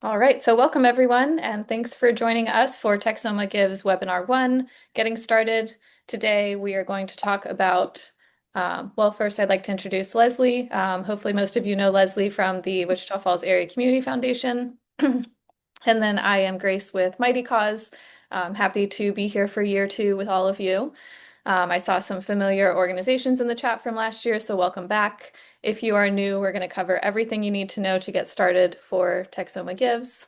All right, so welcome everyone, and thanks for joining us for Texoma Gives Webinar 1, Getting Started. Today we are going to talk about, well, first I'd like to introduce Leslie. Hopefully most of you know Leslie from the Wichita Falls Area Community Foundation. And then I am Grace with Mightycause. Happy to be here for year 2 with all of you. I saw some familiar organizations in the chat from last year, so welcome back. If you are new, we're going to cover everything you need to know to get started for Texoma Gives.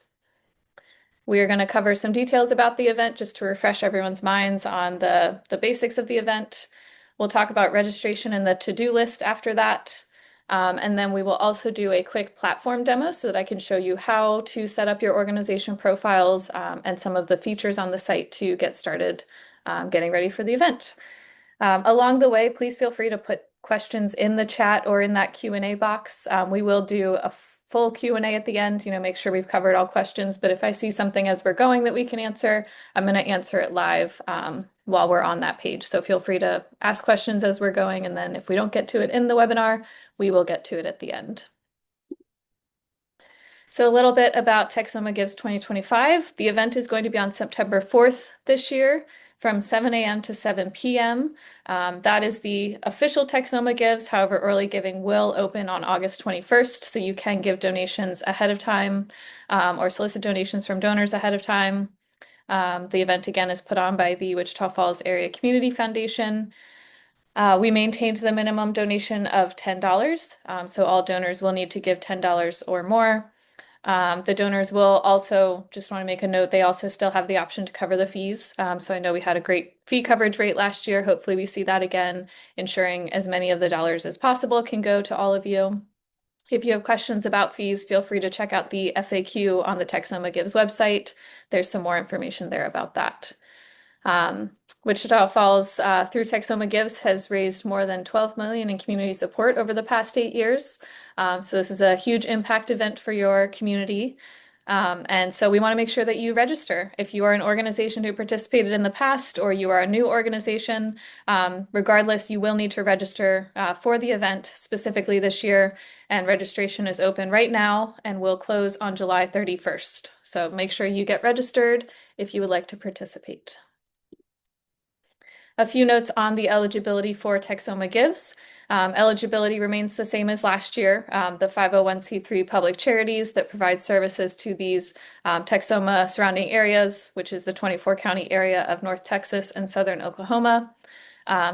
We are going to cover some details about the event just to refresh everyone's minds on the basics of the event. We'll talk about registration and the to-do list after that. And then we will also do a quick platform demo so that I can show you how to set up your organization profiles and some of the features on the site to get started getting ready for the event. Along the way, please feel free to put questions in the chat or in that Q&A box. We will do a full Q&A at the end, make sure we've covered all questions. But if I see something as we're going that we can answer, I'm going to answer it live while we're on that page. So feel free to ask questions as we're going. And then if we don't get to it in the webinar, we will get to it at the end. So a little bit about Texoma Gives 2025. The event is going to be on September 4th this year from 7 a.m. to 7 p.m. That is the official Texoma Gives. However, early giving will open on August 21st, so you can give donations ahead of time or solicit donations from donors ahead of time. The event, again, is put on by the Wichita Falls Area Community Foundation. We maintained the minimum donation of $10, so all donors will need to give $10 or more. The donors will also, just want to make a note, they also still have the option to cover the fees. So I know we had a great fee coverage rate last year. Hopefully we see that again, ensuring as many of the dollars as possible can go to all of you. If you have questions about fees, feel free to check out the FAQ on the Texoma Gives website. There's some more information there about that. Wichita Falls, through Texoma Gives, has raised more than $12 million in community support over the past 8 years. So this is a huge impact event for your community. And so we want to make sure that you register. If you are an organization who participated in the past or you are a new organization, regardless, you will need to register for the event specifically this year. And registration is open right now and will close on July 31st. So make sure you get registered if you would like to participate. A few notes on the eligibility for Texoma Gives. Eligibility remains the same as last year. The 501c3 public charities that provide services to these Texoma surrounding areas, which is the 24-county area of North Texas and Southern Oklahoma.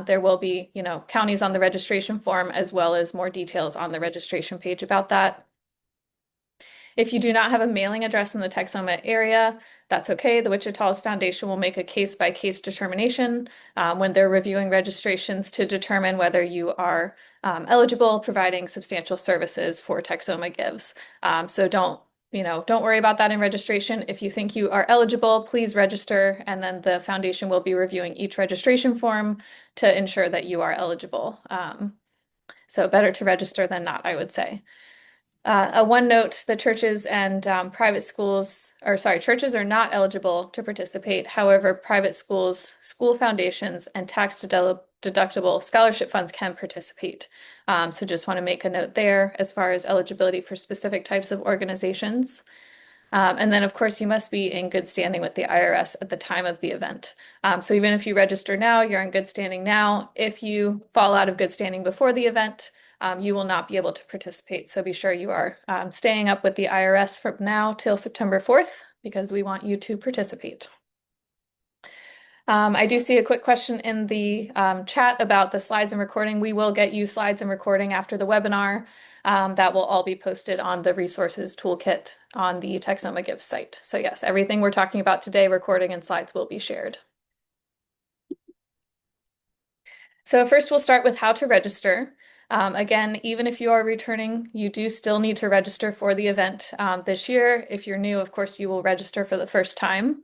There will be, counties on the registration form as well as more details on the registration page about that. If you do not have a mailing address in the Texoma area, that's okay. The Wichita's Foundation will make a case-by-case determination when they're reviewing registrations to determine whether you are eligible, providing substantial services for Texoma Gives. So don't worry about that in registration. If you think you are eligible, please register, and then the foundation will be reviewing each registration form to ensure that you are eligible. So better to register than not, I would say. A one note, the churches and private schools, churches are not eligible to participate. However, private schools, school foundations, and tax-deductible scholarship funds can participate. So just want to make a note there as far as eligibility for specific types of organizations. And then, of course, you must be in good standing with the IRS at the time of the event. So even if you register now, you're in good standing now. If you fall out of good standing before the event, you will not be able to participate. So be sure you are staying up with the IRS from now till September 4th because we want you to participate. I do see a quick question in the chat about the slides and recording. We will get you slides and recording after the webinar. That will all be posted on the resources toolkit on the Texoma Gives site. So yes, everything we're talking about today, recording and slides will be shared. So first we'll start with how to register. Again, even if you are returning, you do still need to register for the event this year. If you're new, of course, you will register for the first time.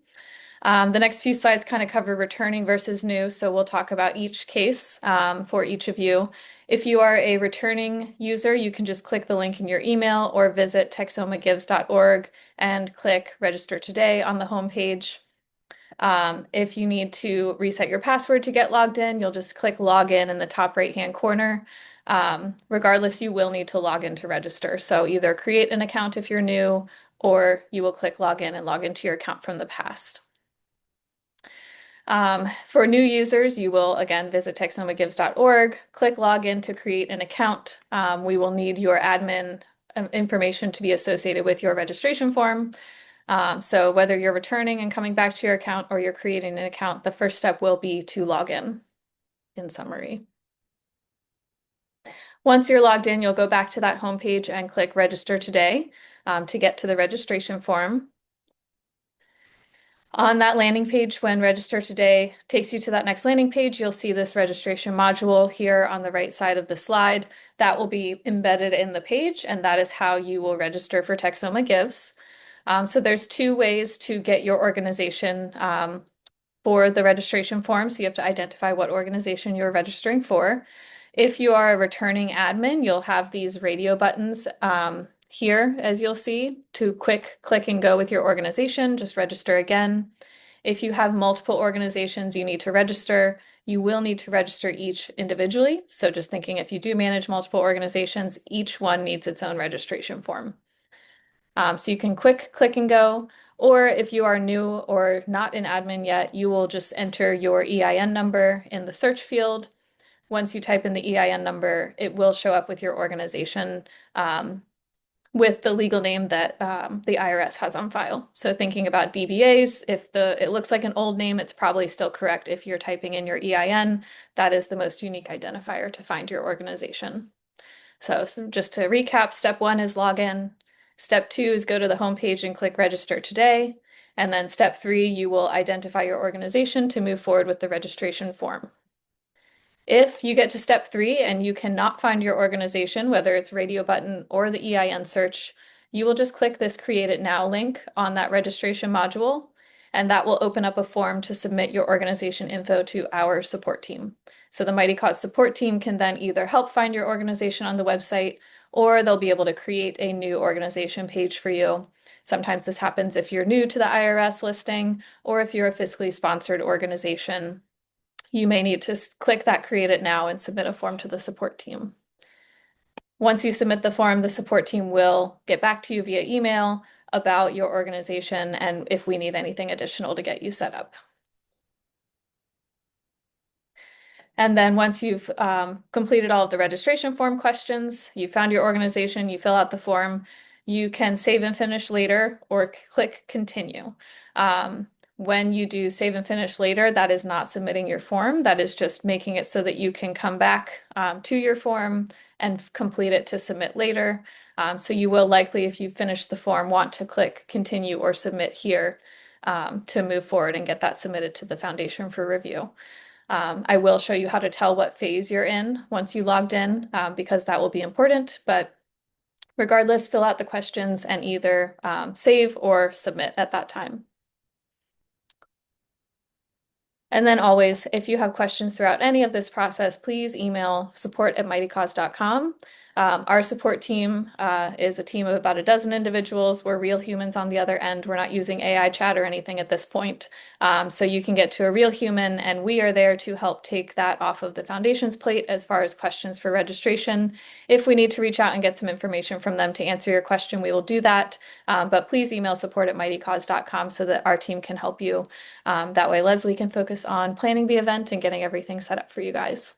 The next few slides kind of cover returning versus new, so we'll talk about each case for each of you. If you are a returning user, you can just click the link in your email or visit texomagives.org and click Register Today on the homepage. If you need to reset your password to get logged in, you'll just click Login in the top right-hand corner. Regardless, you will need to log in to register. So either create an account if you're new or you will click login and log into your account from the past. For new users, you will again visit texomagives.org, click login to create an account. We will need your admin information to be associated with your registration form. So whether you're returning and coming back to your account or you're creating an account, the first step will be to log in summary. Once you're logged in, you'll go back to that homepage and click register today to get to the registration form. On that landing page, when register today takes you to that next landing page, you'll see this registration module here on the right side of the slide. That will be embedded in the page, and that is how you will register for Texoma Gives. So there's two ways to get your organization for the registration form. So you have to identify what organization you're registering for. If you are a returning admin, you'll have these radio buttons here, as you'll see, to quick click and go with your organization, just register again. If you have multiple organizations you need to register, you will need to register each individually. So just thinking if you do manage multiple organizations, each one needs its own registration form. So you can quick click and go, or if you are new or not an admin yet, you will just enter your EIN number in the search field. Once you type in the EIN number, it will show up with your organization with the legal name that the IRS has on file. So thinking about DBAs, if it looks like an old name, it's probably still correct. If you're typing in your EIN, that is the most unique identifier to find your organization. So just to recap, step 1 is login. Step 2 is go to the homepage and click register today. And then step 3, you will identify your organization to move forward with the registration form. If you get to step 3 and you cannot find your organization, whether it's radio button or the EIN search, you will just click this Create It Now link on that registration module, and that will open up a form to submit your organization info to our support team. So the Mightycause support team can then either help find your organization on the website, or they'll be able to create a new organization page for you. Sometimes this happens if you're new to the IRS listing, or if you're a fiscally sponsored organization. You may need to click that Create It Now and submit a form to the support team. Once you submit the form, the support team will get back to you via email about your organization and if we need anything additional to get you set up. And then once you've completed all of the registration form questions, you found your organization, you fill out the form, you can save and finish later or click continue. When you do save and finish later, that is not submitting your form. That is just making it so that you can come back to your form and complete it to submit later. So you will likely, if you finish the form, want to click continue or submit here to move forward and get that submitted to the foundation for review. I will show you how to tell what phase you're in once you logged in because that will be important. But regardless, fill out the questions and either save or submit at that time. And then always, if you have questions throughout any of this process, please email support@mightycause.com. Our support team is a team of about a dozen individuals. We're real humans on the other end. We're not using AI chat or anything at this point. So you can get to a real human, and we are there to help take that off of the foundation's plate as far as questions for registration. If we need to reach out and get some information from them to answer your question, we will do that. But please email support@mightycause.com so that our team can help you. That way Leslie can focus on planning the event and getting everything set up for you guys.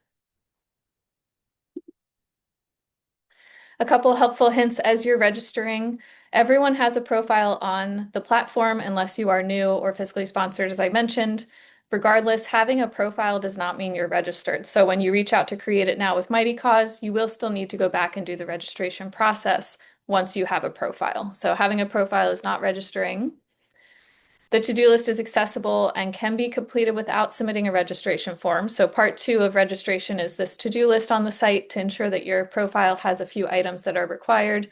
A couple helpful hints as you're registering. Everyone has a profile on the platform unless you are new or fiscally sponsored, as I mentioned. Regardless, having a profile does not mean you're registered. So when you reach out to Create It Now with Mightycause, you will still need to go back and do the registration process once you have a profile. So having a profile is not registering. The to-do list is accessible and can be completed without submitting a registration form. So part 2 of registration is this to-do list on the site to ensure that your profile has a few items that are required.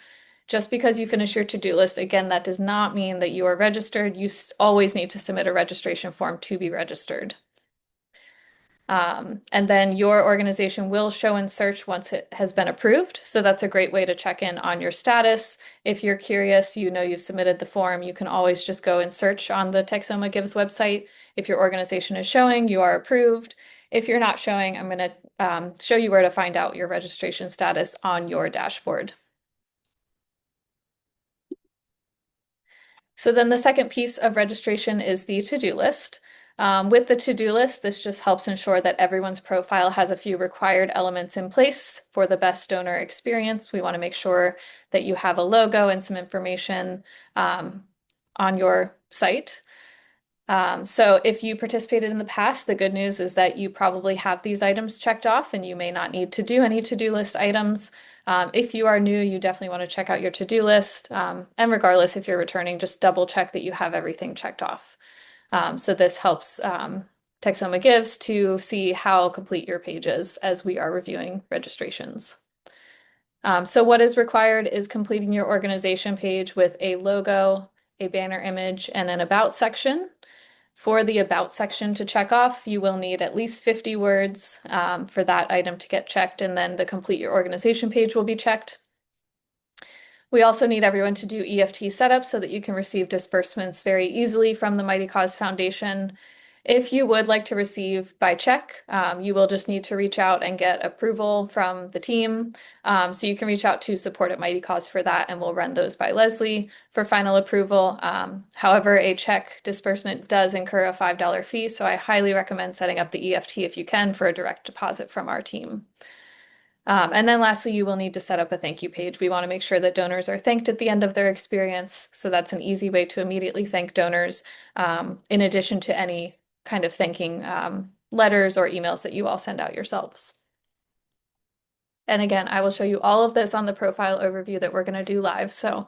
Just because you finish your to-do list, again, that does not mean that you are registered. You always need to submit a registration form to be registered. And then your organization will show in search once it has been approved. So that's a great way to check in on your status. If you're curious, you know you've submitted the form, you can always just go and search on the Texoma Gives website. If your organization is showing, you are approved. If you're not showing, I'm going to show you where to find out your registration status on your dashboard. So then the second piece of registration is the to-do list. With the to-do list, this just helps ensure that everyone's profile has a few required elements in place for the best donor experience. We want to make sure that you have a logo and some information on your site. So if you participated in the past, the good news is that you probably have these items checked off and you may not need to do any to-do list items. If you are new, you definitely want to check out your to-do list. And regardless, if you're returning, just double check that you have everything checked off. So this helps Texoma Gives to see how complete your page is as we are reviewing registrations. So what is required is completing your organization page with a logo, a banner image, and an about section. For the about section to check off, you will need at least 50 words for that item to get checked, and then the complete your organization page will be checked. We also need everyone to do EFT setup so that you can receive disbursements very easily from the Mightycause Foundation. If you would like to receive by check, you will just need to reach out and get approval from the team. So you can reach out to support at Mightycause for that, and we'll run those by Leslie for final approval. However, a check disbursement does incur a $5 fee, so I highly recommend setting up the EFT if you can for a direct deposit from our team. And then lastly, you will need to set up a thank you page. We want to make sure that donors are thanked at the end of their experience. So that's an easy way to immediately thank donors, in addition to any kind of thanking letters or emails that you all send out yourselves. And again, I will show you all of this on the profile overview that we're going to do live. So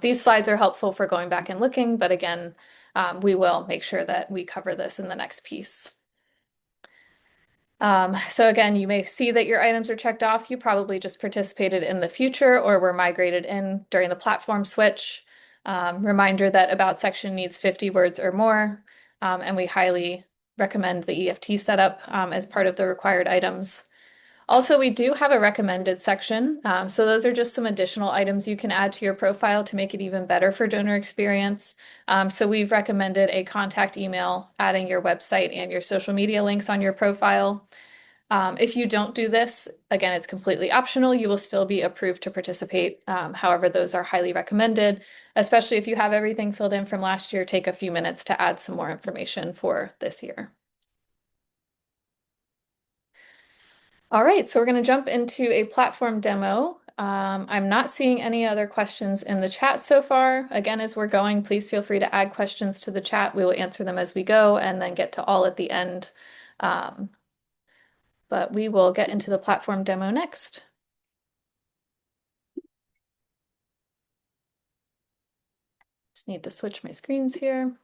these slides are helpful for going back and looking, but again, we will make sure that we cover this in the next piece. So again, you may see that your items are checked off. You probably just participated in the future or were migrated in during the platform switch. Reminder that about section needs 50 words or more, and we highly recommend the EFT setup as part of the required items. Also, we do have a recommended section. So those are just some additional items you can add to your profile to make it even better for donor experience. So we've recommended a contact email, adding your website and your social media links on your profile. If you don't do this, again, it's completely optional. You will still be approved to participate. However, those are highly recommended, especially if you have everything filled in from last year. Take a few minutes to add some more information for this year. All right, so we're going to jump into a platform demo. I'm not seeing any other questions in the chat so far. Again, as we're going, please feel free to add questions to the chat. We will answer them as we go and then get to all at the end. But we will get into the platform demo next. Just need to switch my screens here.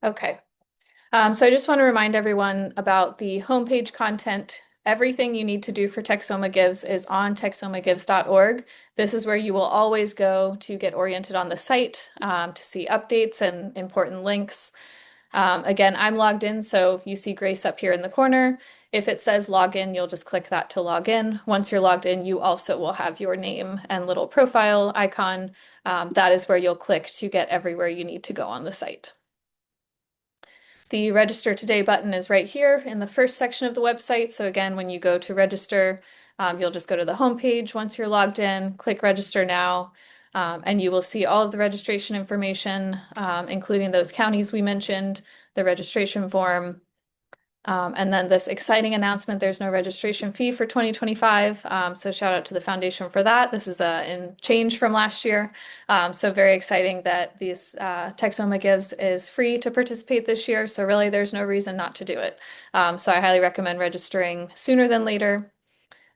Okay. So I just want to remind everyone about the homepage content. Everything you need to do for Texoma Gives is on texomagives.org. This is where you will always go to get oriented on the site, to see updates and important links. Again, I'm logged in, so you see Grace up here in the corner. If it says login, you'll just click that to log in. Once you're logged in, you also will have your name and little profile icon. That is where you'll click to get everywhere you need to go on the site. The Register Today button is right here in the first section of the website. So again, when you go to register, you'll just go to the home page. Once you're logged in, click Register Now, and you will see all of the registration information, including those counties we mentioned, the registration form, and then this exciting announcement, there's no registration fee for 2025. So shout out to the foundation for that. This is a change from last year. So very exciting that this Texoma Gives is free to participate this year. So really there's no reason not to do it. So I highly recommend registering sooner than later.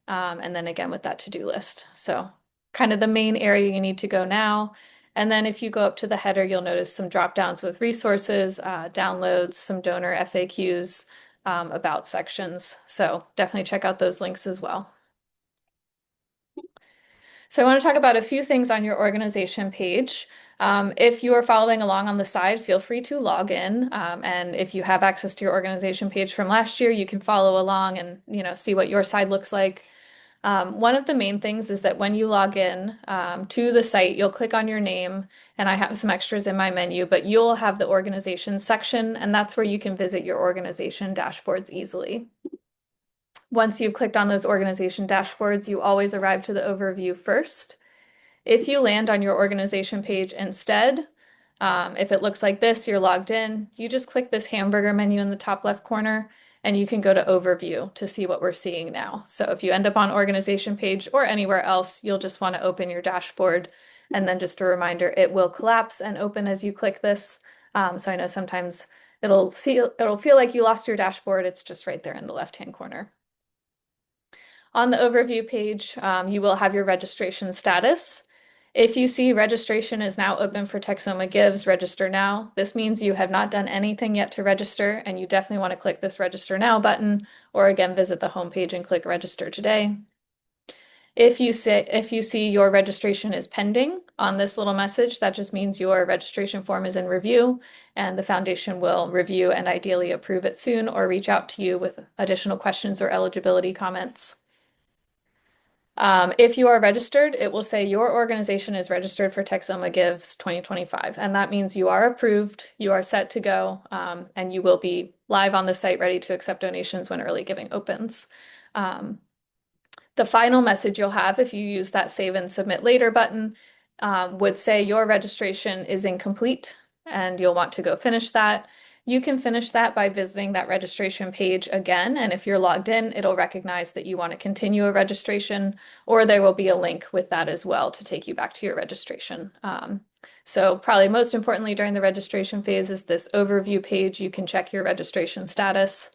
And then again with that to-do list. So kind of the main area you need to go now. And then if you go up to the header, you'll notice some drop downs with resources, downloads, some donor FAQs, about sections. So definitely check out those links as well. So I want to talk about a few things on your organization page. If you are following along on the side, feel free to log in. And if you have access to your organization page from last year, you can follow along and see what your side looks like. One of the main things is that when you log in to the site, you'll click on your name, and I have some extras in my menu, but you'll have the organization section, and that's where you can visit your organization dashboards easily. Once you've clicked on those organization dashboards, you always arrive to the overview first. If you land on your organization page instead, if it looks like this, you're logged in, you just click this hamburger menu in the top left corner and you can go to overview to see what we're seeing now. So if you end up on organization page or anywhere else, you'll just want to open your dashboard. And then just a reminder, it will collapse and open as you click this. So I know sometimes it'll feel like you lost your dashboard. It's just right there in the left-hand corner. On the overview page, you will have your registration status. If you see registration is now open for Texoma Gives, register now. This means you have not done anything yet to register, and you definitely want to click this register now button, or again, visit the homepage and click register today. If you see your registration is pending on this little message, that just means your registration form is in review, and the foundation will review and ideally approve it soon or reach out to you with additional questions or eligibility comments. If you are registered, it will say your organization is registered for Texoma Gives 2025, and that means you are approved, you are set to go, and you will be live on the site ready to accept donations when early giving opens. The final message you'll have if you use that Save and Submit Later button would say your registration is incomplete and you'll want to go finish that. You can finish that by visiting that registration page again, and if you're logged in, it'll recognize that you want to continue a registration, or there will be a link with that as well to take you back to your registration. So probably most importantly during the registration phase is this overview page. You can check your registration status.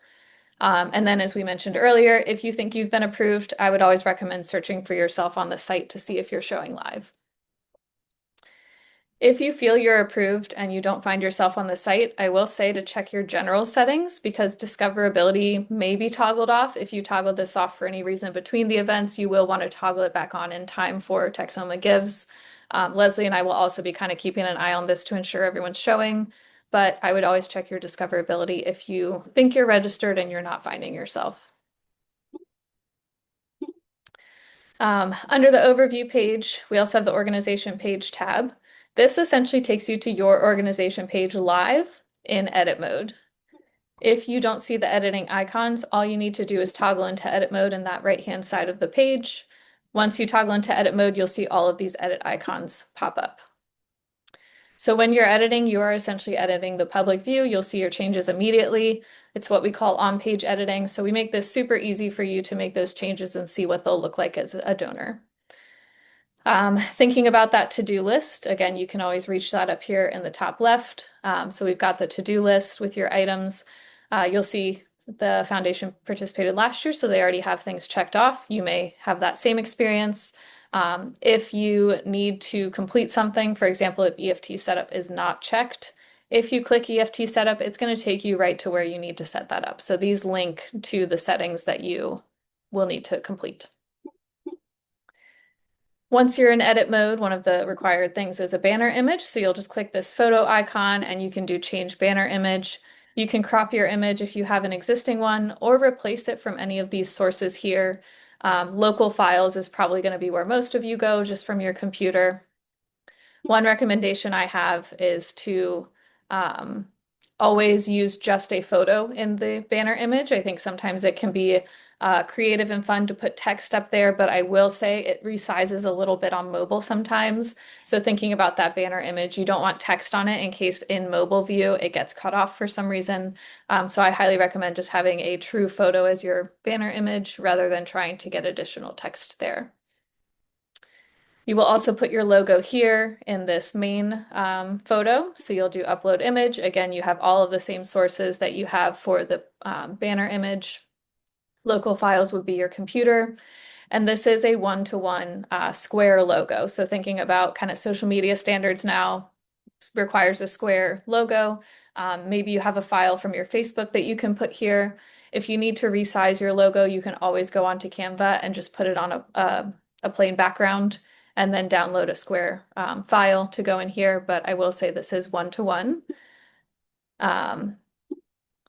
And then, as we mentioned earlier, if you think you've been approved, I would always recommend searching for yourself on the site to see if you're showing live. If you feel you're approved and you don't find yourself on the site, I will say to check your general settings because discoverability may be toggled off. If you toggle this off for any reason between the events, you will want to toggle it back on in time for Texoma Gives. Leslie and I will also be kind of keeping an eye on this to ensure everyone's showing, but I would always check your discoverability if you think you're registered and you're not finding yourself. Under the overview page, we also have the organization page tab. This essentially takes you to your organization page live in edit mode. If you don't see the editing icons, all you need to do is toggle into edit mode in that right-hand side of the page. Once you toggle into edit mode, you'll see all of these edit icons pop up. So when you're editing, you are essentially editing the public view. You'll see your changes immediately. It's what we call on-page editing. So we make this super easy for you to make those changes and see what they'll look like as a donor. Thinking about that to-do list, again, you can always reach that up here in the top left. So we've got the to-do list with your items. You'll see the foundation participated last year, so they already have things checked off. You may have that same experience. If you need to complete something, for example, if EFT setup is not checked, if you click EFT setup, it's going to take you right to where you need to set that up. So these link to the settings that you will need to complete. Once you're in edit mode, one of the required things is a banner image. So you'll just click this photo icon and you can do change banner image. You can crop your image if you have an existing one or replace it from any of these sources here. Local files is probably going to be where most of you go just from your computer. One recommendation I have is to always use just a photo in the banner image. I think sometimes it can be creative and fun to put text up there, but I will say it resizes a little bit on mobile sometimes. So thinking about that banner image, you don't want text on it in case in mobile view it gets cut off for some reason. So I highly recommend just having a true photo as your banner image rather than trying to get additional text there. You will also put your logo here in this main photo. So you'll do upload image. Again, you have all of the same sources that you have for the banner image. Local files would be your computer. And this is a one-to-one square logo. So thinking about kind of social media standards now requires a square logo. Maybe you have a file from your Facebook that you can put here. If you need to resize your logo, you can always go onto Canva and just put it on a plain background and then download a square file to go in here. But I will say this is one-to-one.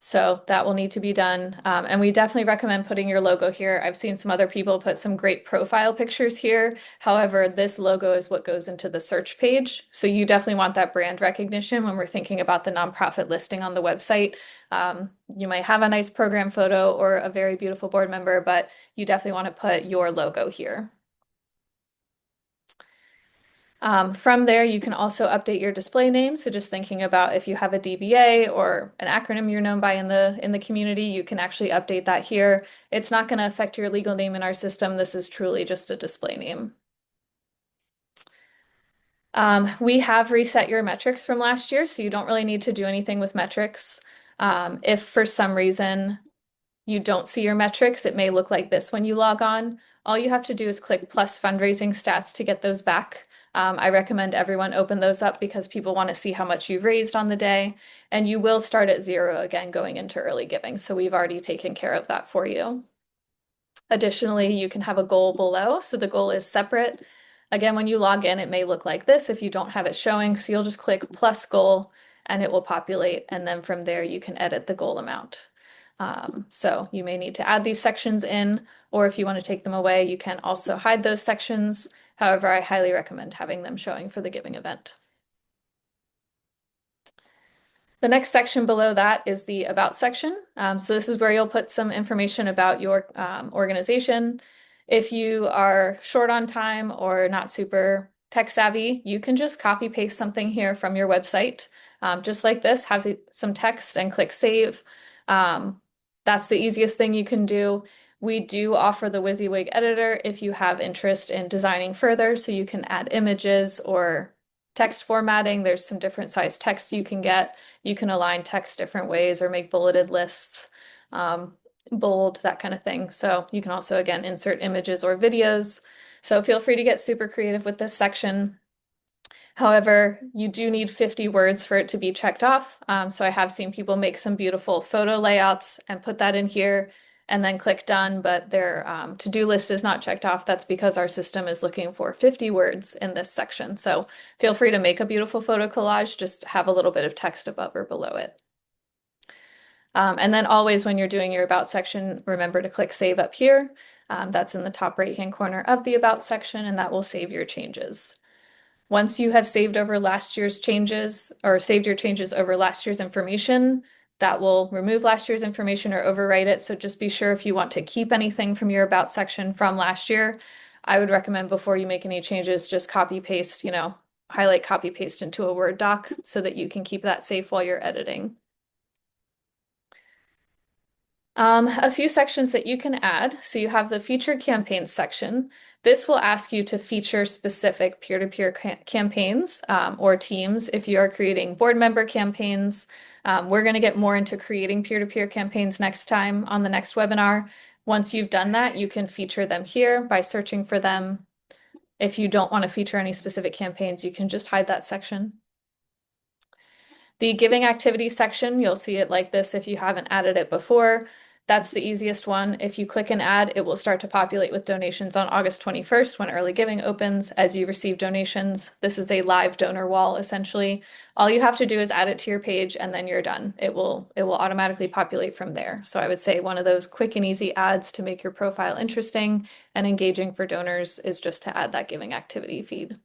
So that will need to be done. And we definitely recommend putting your logo here. I've seen some other people put some great profile pictures here. However, this logo is what goes into the search page. So you definitely want that brand recognition when we're thinking about the nonprofit listing on the website. You might have a nice program photo or a very beautiful board member, but you definitely want to put your logo here. From there, you can also update your display name. So just thinking about if you have a DBA or an acronym you're known by in the community, you can actually update that here. It's not going to affect your legal name in our system. This is truly just a display name. We have reset your metrics from last year, so you don't really need to do anything with metrics. If for some reason you don't see your metrics, it may look like this when you log on. All you have to do is click plus fundraising stats to get those back. I recommend everyone open those up because people want to see how much you've raised on the day, and you will start at 0 again going into early giving. So we've already taken care of that for you. Additionally, you can have a goal below. So the goal is separate. Again, when you log in, it may look like this if you don't have it showing. So you'll just click plus goal and it will populate. And then from there, you can edit the goal amount. So you may need to add these sections in, or if you want to take them away, you can also hide those sections. However, I highly recommend having them showing for the giving event. The next section below that is the About section. So this is where you'll put some information about your organization. If you are short on time or not super tech savvy, you can just copy paste something here from your website. Just like this, have some text and click save. That's the easiest thing you can do. We do offer the WYSIWYG editor if you have interest in designing further, so you can add images or text formatting. There's some different size text you can get. You can align text different ways or make bulleted lists, bold, that kind of thing. So you can also, again, insert images or videos. So feel free to get super creative with this section. However, you do need 50 words for it to be checked off. So I have seen people make some beautiful photo layouts and put that in here and then click done, but their to-do list is not checked off. That's because our system is looking for 50 words in this section. So feel free to make a beautiful photo collage, just have a little bit of text above or below it. And then always when you're doing your About section, remember to click Save up here. That's in the top right-hand corner of the About section, and that will save your changes. Once you have saved over last year's changes or saved your changes over last year's information, that will remove last year's information or overwrite it. So just be sure if you want to keep anything from your About section from last year, I would recommend before you make any changes, just copy paste, highlight, copy paste into a Word doc so that you can keep that safe while you're editing. A few sections that you can add. So you have the featured campaigns section. This will ask you to feature specific peer-to-peer campaigns or teams if you are creating board member campaigns. We're going to get more into creating peer-to-peer campaigns next time on the next webinar. Once you've done that, you can feature them here by searching for them. If you don't want to feature any specific campaigns, you can just hide that section. The giving activity section, you'll see it like this if you haven't added it before. That's the easiest one. If you click and add, it will start to populate with donations on August 21st when early giving opens as you receive donations. This is a live donor wall, essentially. All you have to do is add it to your page and then you're done. It will automatically populate from there. So I would say one of those quick and easy ads to make your profile interesting and engaging for donors is just to add that giving activity feed.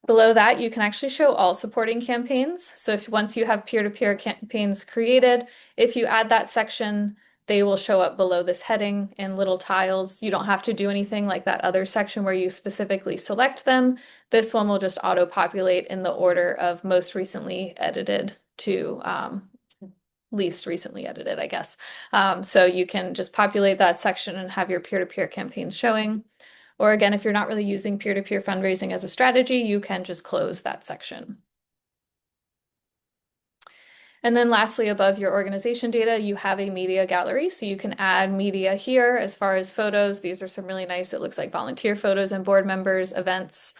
Below that, you can actually show all supporting campaigns. So if once you have peer-to-peer campaigns created, if you add that section, they will show up below this heading in little tiles. You don't have to do anything like that other section where you specifically select them. This one will just auto-populate in the order of most recently edited to least recently edited, I guess. So you can just populate that section and have your peer-to-peer campaigns showing. Or again, if you're not really using peer-to-peer fundraising as a strategy, you can just close that section. And then lastly, above your organization data, you have a media gallery. So you can add media here as far as photos. These are some really nice, it looks like volunteer photos and board members, events.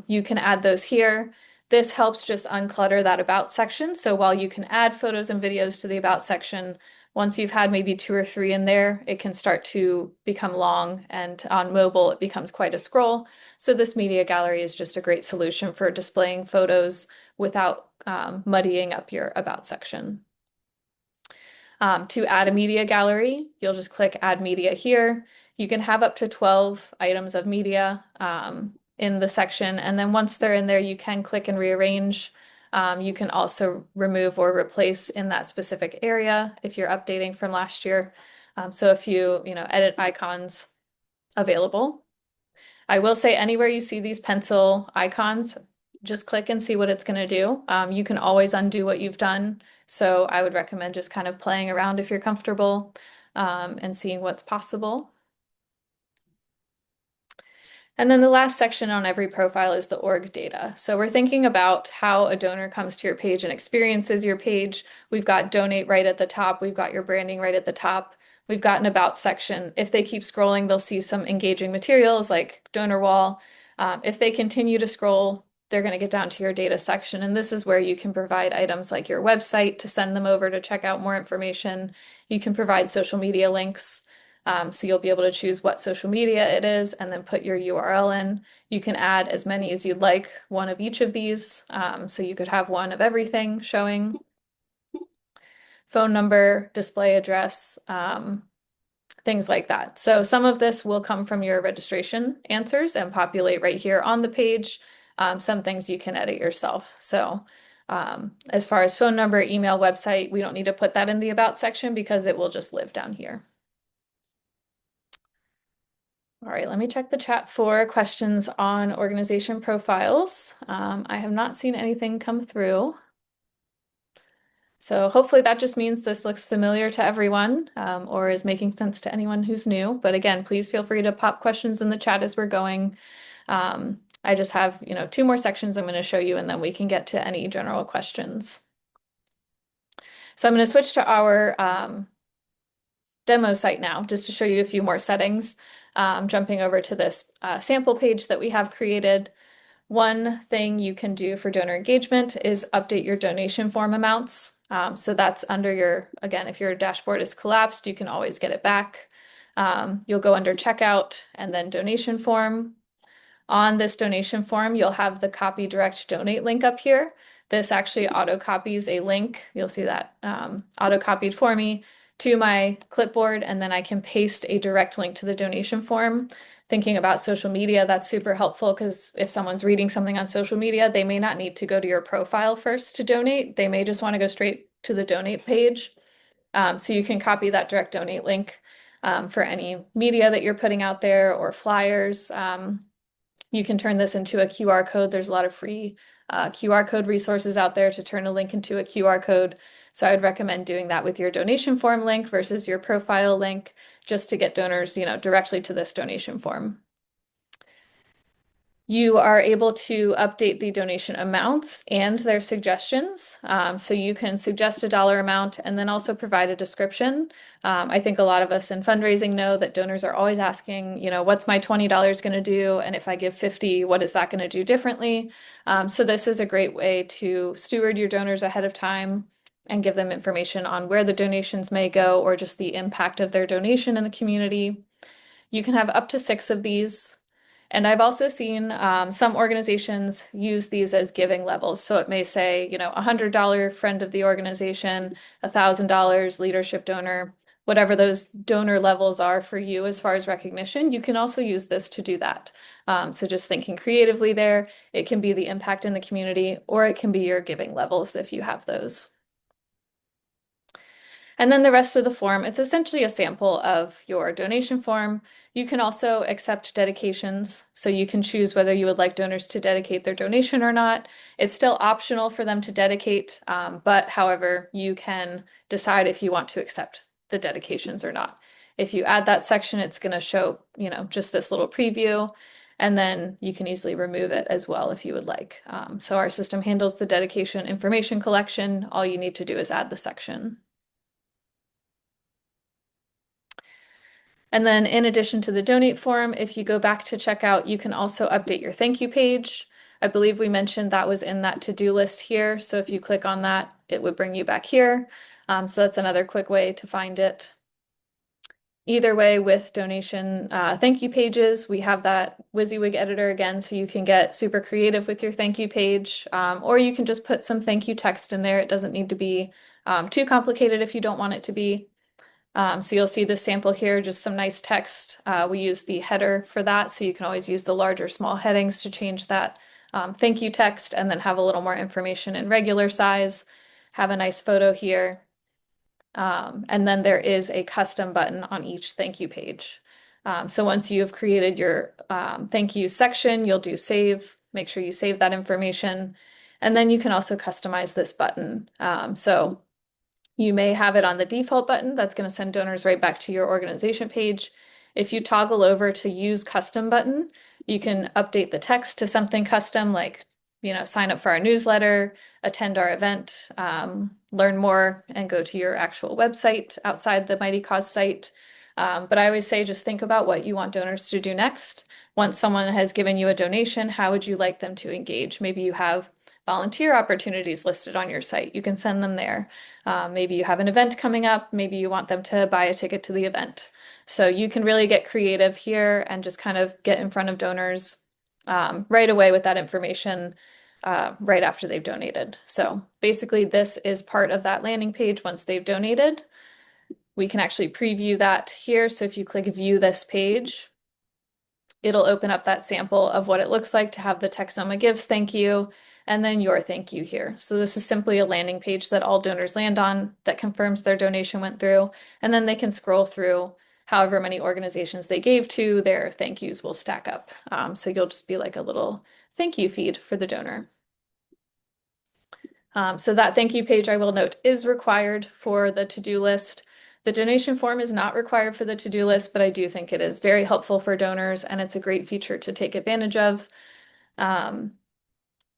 You can add those here. This helps just unclutter that About section. So while you can add photos and videos to the About section, once you've had maybe 2 or 3 in there, it can start to become long, and on mobile, it becomes quite a scroll. So this media gallery is just a great solution for displaying photos without muddying up your about section. To add a media gallery, you'll just click Add Media here. You can have up to 12 items of media in the section, and then once they're in there, you can click and rearrange. You can also remove or replace in that specific area if you're updating from last year. So if you know, edit icons available. I will say anywhere you see these pencil icons, just click and see what it's going to do. You can always undo what you've done. So I would recommend just kind of playing around if you're comfortable and seeing what's possible. And then the last section on every profile is the org data. So we're thinking about how a donor comes to your page and experiences your page. We've got donate right at the top. We've got your branding right at the top. We've got an about section. If they keep scrolling, they'll see some engaging materials like donor wall. If they continue to scroll, they're going to get down to your data section. And this is where you can provide items like your website to send them over to check out more information. You can provide social media links. So you'll be able to choose what social media it is and then put your URL in. You can add as many as you'd like, one of each of these. So you could have one of everything showing. Phone number, display address, things like that. So some of this will come from your registration answers and populate right here on the page. Some things you can edit yourself. So as far as phone number, email, website, we don't need to put that in the about section because it will just live down here. All right, let me check the chat for questions on organization profiles. I have not seen anything come through. So hopefully that just means this looks familiar to everyone or is making sense to anyone who's new. But again, please feel free to pop questions in the chat as we're going. I just have, you know, 2 more sections I'm going to show you and then we can get to any general questions. So I'm going to switch to our demo site now just to show you a few more settings. Jumping over to this sample page that we have created. One thing you can do for donor engagement is update your donation form amounts. So that's under your, again, if your dashboard is collapsed, you can always get it back. You'll go under checkout and then donation form. On this donation form, you'll have the copy direct donate link up here. This actually auto copies a link. You'll see that auto copied for me to my clipboard, and then I can paste a direct link to the donation form. Thinking about social media, that's super helpful because if someone's reading something on social media, they may not need to go to your profile first to donate. They may just want to go straight to the donate page. So you can copy that direct donate link for any media that you're putting out there or flyers. You can turn this into a QR code. There's a lot of free QR code resources out there to turn a link into a QR code. So I would recommend doing that with your donation form link versus your profile link, just to get donors, you know, directly to this donation form. You are able to update the donation amounts and their suggestions. So you can suggest a dollar amount and then also provide a description. I think a lot of us in fundraising know that donors are always asking, you know, what's my $20 going to do? And if I give 50, what is that going to do differently? So this is a great way to steward your donors ahead of time and give them information on where the donations may go or just the impact of their donation in the community. You can have up to 6 of these. And I've also seen some organizations use these as giving levels. So it may say, you know, $100 friend of the organization, $1,000 leadership donor, whatever those donor levels are for you as far as recognition. You can also use this to do that. So just thinking creatively there, it can be the impact in the community, or it can be your giving levels if you have those. And then the rest of the form, it's essentially a sample of your donation form. You can also accept dedications, so you can choose whether you would like donors to dedicate their donation or not. It's still optional for them to dedicate, but however, you can decide if you want to accept the dedications or not. If you add that section, it's going to show, you know, just this little preview, and then you can easily remove it as well if you would like. So our system handles the dedication information collection. All you need to do is add the section. And then in addition to the donate form, if you go back to checkout, you can also update your thank you page. I believe we mentioned that was in that to-do list here. So if you click on that, it would bring you back here. So that's another quick way to find it. Either way, with donation thank you pages, we have that WYSIWYG editor again, so you can get super creative with your thank you page, or you can just put some thank you text in there. It doesn't need to be too complicated if you don't want it to be. So you'll see this sample here, just some nice text. We use the header for that, so you can always use the large or small headings to change that thank you text and then have a little more information in regular size. Have a nice photo here. And then there is a custom button on each thank you page. So once you have created your thank you section, you'll do save. Make sure you save that information. And then you can also customize this button. So you may have it on the default button that's going to send donors right back to your organization page. If you toggle over to use custom button, you can update the text to something custom like, sign up for our newsletter, attend our event, learn more, and go to your actual website outside the Mightycause site. But I always say just think about what you want donors to do next. Once someone has given you a donation, how would you like them to engage? Maybe you have volunteer opportunities listed on your site. You can send them there. Maybe you have an event coming up. Maybe you want them to buy a ticket to the event. So you can really get creative here and just kind of get in front of donors right away with that information right after they've donated. So basically, this is part of that landing page once they've donated. We can actually preview that here. So if you click view this page, it'll open up that sample of what it looks like to have the Texoma Gives thank you and then your thank you here. So this is simply a landing page that all donors land on that confirms their donation went through, and then they can scroll through however many organizations they gave to, their thank yous will stack up. So you'll just be like a little thank you feed for the donor. So that thank you page, I will note, is required for the to-do list. The donation form is not required for the to-do list, but I do think it is very helpful for donors, and it's a great feature to take advantage of.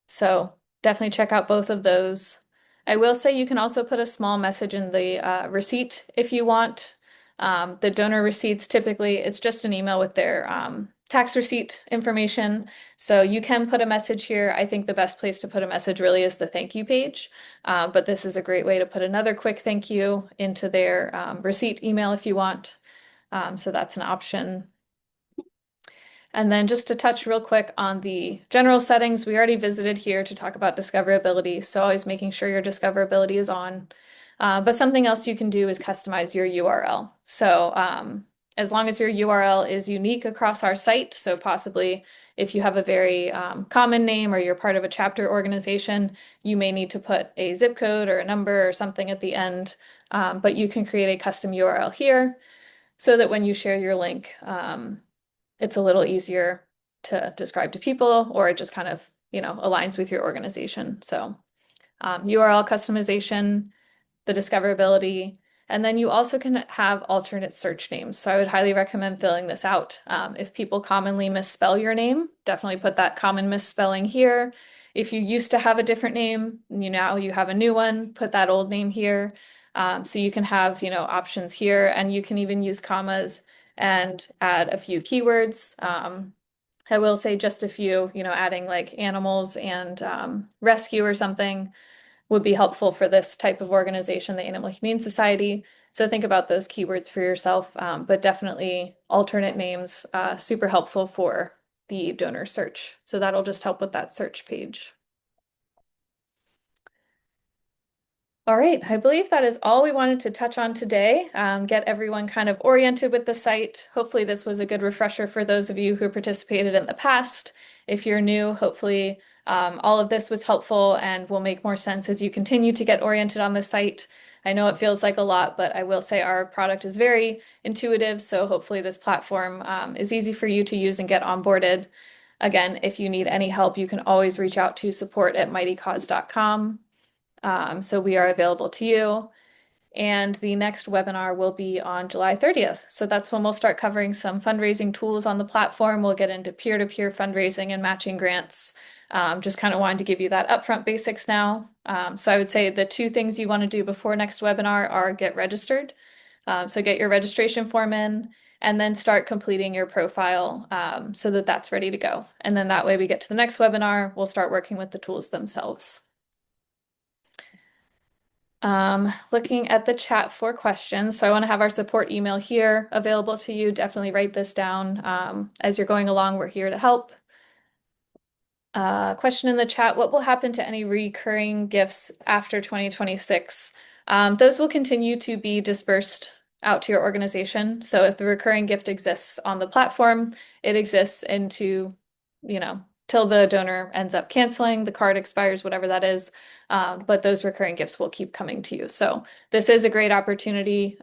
So definitely check out both of those. I will say you can also put a small message in the receipt if you want. The donor receipts, typically, it's just an email with their tax receipt information. So you can put a message here. I think the best place to put a message really is the thank you page. But this is a great way to put another quick thank you into their receipt email if you want. So that's an option. And then just to touch real quick on the general settings, we already visited here to talk about discoverability. So always making sure your discoverability is on. But something else you can do is customize your URL. So as long as your URL is unique across our site, so possibly if you have a very common name or you're part of a chapter organization, you may need to put a zip code or a number or something at the end. But you can create a custom URL here so that when you share your link, it's a little easier to describe to people, or it just kind of, aligns with your organization. So URL customization, the discoverability, and then you also can have alternate search names. So I would highly recommend filling this out. If people commonly misspell your name, definitely put that common misspelling here. If you used to have a different name, now you have a new one, put that old name here. So you can have, options here, and you can even use commas and add a few keywords. I will say just a few, adding like animals and rescue or something would be helpful for this type of organization, the Animal Humane Society. So think about those keywords for yourself, but definitely alternate names, super helpful for the donor search. So that'll just help with that search page. All right, I believe that is all we wanted to touch on today. Get everyone kind of oriented with the site. Hopefully this was a good refresher for those of you who participated in the past. If you're new, hopefully all of this was helpful and will make more sense as you continue to get oriented on the site. I know it feels like a lot, but I will say our product is very intuitive, so hopefully this platform is easy for you to use and get onboarded. Again, if you need any help, you can always reach out to support@mightycause.com. So we are available to you. And the next webinar will be on July 30th. So that's when we'll start covering some fundraising tools on the platform. We'll get into peer-to-peer fundraising and matching grants. Just kind of wanted to give you that upfront basics now. So I would say the two things you want to do before next webinar are get registered. So get your registration form in and then start completing your profile so that that's ready to go. And then that way we get to the next webinar, we'll start working with the tools themselves. Looking at the chat for questions. So I want to have our support email here available to you. Definitely write this down. As you're going along, we're here to help. Question in the chat, what will happen to any recurring gifts after 2026? Those will continue to be dispersed out to your organization. So if the recurring gift exists on the platform, it exists till the donor ends up canceling, the card expires, whatever that is. But those recurring gifts will keep coming to you. So this is a great opportunity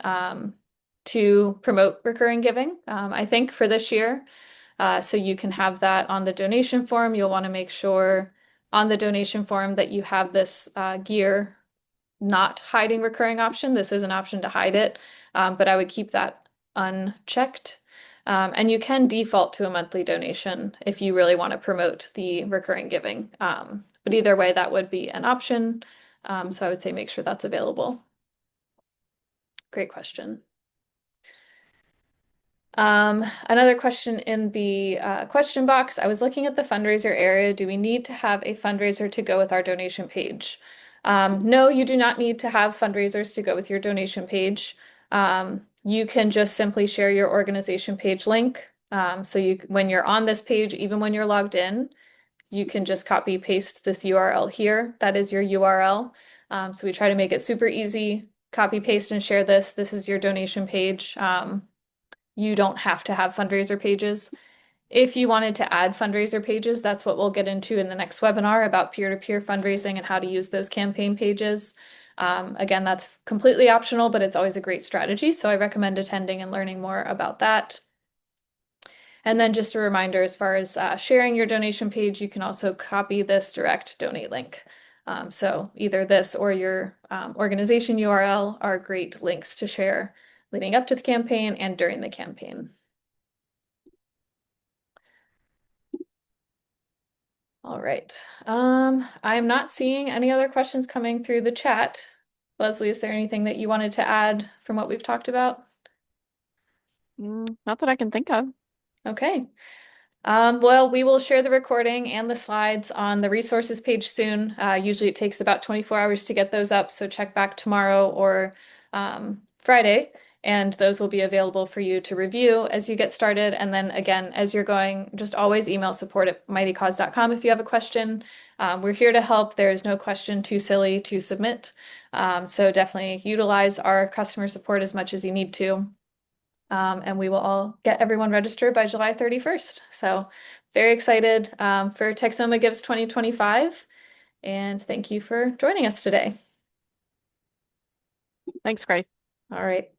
to promote recurring giving, I think, for this year. So you can have that on the donation form. You'll want to make sure on the donation form that you have this gear not hiding recurring option. This is an option to hide it, but I would keep that unchecked. And you can default to a monthly donation if you really want to promote the recurring giving. But either way, that would be an option. So I would say make sure that's available. Great question. Another question in the question box. I was looking at the fundraiser area. Do we need to have a fundraiser to go with our donation page? No, you do not need to have fundraisers to go with your donation page. You can just simply share your organization page link. When you're on this page, even when you're logged in, you can just copy paste this URL here. That is your URL. So we try to make it super easy. Copy paste and share this. This is your donation page. You don't have to have fundraiser pages. If you wanted to add fundraiser pages, that's what we'll get into in the next webinar about peer-to-peer fundraising and how to use those campaign pages. Again, that's completely optional, but it's always a great strategy. So I recommend attending and learning more about that. And then just a reminder, as far as sharing your donation page, you can also copy this direct donate link. So either this or your organization URL are great links to share leading up to the campaign and during the campaign. All right. I'm not seeing any other questions coming through the chat. Leslie, is there anything that you wanted to add from what we've talked about? Not that I can think of. Okay. Well, we will share the recording and the slides on the resources page soon. Usually it takes about 24 hours to get those up, so check back tomorrow or Friday, and those will be available for you to review as you get started. And then again, as you're going, just always email support@mightycause.com if you have a question. We're here to help. There is no question too silly to submit. So definitely utilize our customer support as much as you need to. And we will all get everyone registered by July 31st. So very excited for Texoma Gives 2025. And thank you for joining us today. Thanks, Grace. All right.